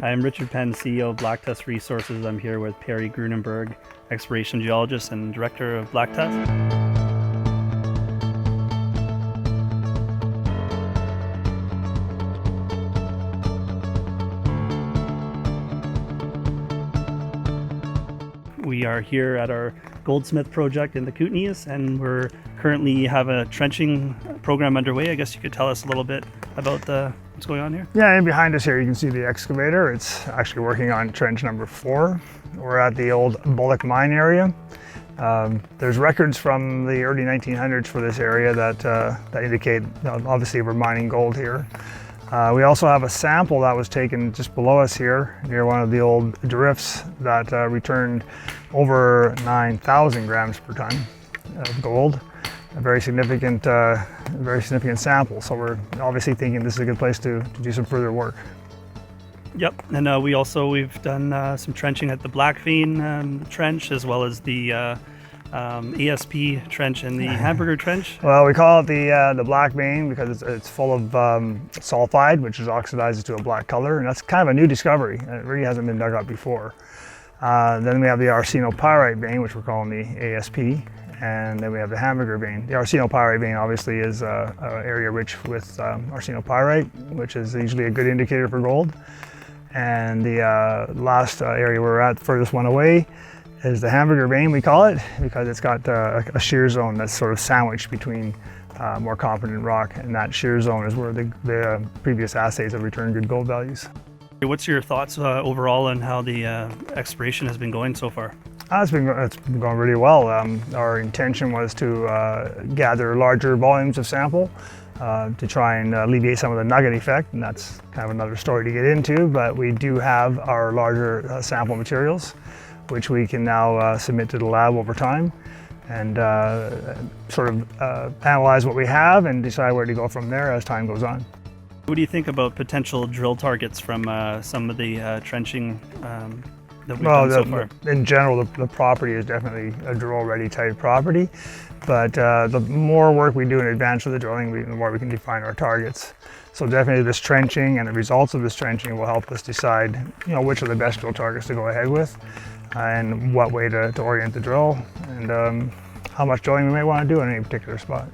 I'm Richard Penn, CEO of Black Tusk Resources. I'm here with Perry Grunenberg, exploration geologist and director of Black Tusk. We are here at our Goldsmith project in the Kootenays, and we're currently have a trenching program underway. I guess you could tell us a little bit about what's going on here. Yeah, and behind us here you can see the excavator. It's actually working on trench number 4. We're at the old Bullock mine area. There's records from the early 1900s for this area that indicate, obviously we're mining gold here. We also have a sample that was taken just below us here, near one of the old drifts that returned over 9,000 grams per ton of gold. A very significant sample. So we're obviously thinking this is a good place to do some further work. Yep, and we've done some trenching at the Black Vein trench, as well as the ASP trench and the Hamburger trench. Well, we call it the Black Vein because it's full of sulfide, which is oxidizes to a black color, and that's kind of a new discovery. It really hasn't been dug up before. Then we have the arsenopyrite vein, which we're calling the ASP, and then we have the Hamburger vein. The arsenopyrite vein obviously is an area rich with arsenopyrite, which is usually a good indicator for gold. And the last area we're at, furthest one away, is the Hamburger vein, we call it, because it's got a shear zone that's sort of sandwiched between more competent rock, and that shear zone is where the previous assays have returned good gold values. What's your thoughts overall on how the exploration has been going so far? It's been going really well. Our intention was to gather larger volumes of sample to try and alleviate some of the nugget effect, and that's kind of another story to get into, but we do have our larger sample materials, which we can now submit to the lab over time and sort of analyze what we have and decide where to go from there as time goes on. What do you think about potential drill targets from some of the trenching that we've done so far? In general, the property is definitely a drill-ready type property, but the more work we do in advance of the drilling, the more we can define our targets. So definitely this trenching and the results of this trenching will help us decide, which are the best drill targets to go ahead with, and what way to orient the drill, and how much drilling we may want to do in any particular spot.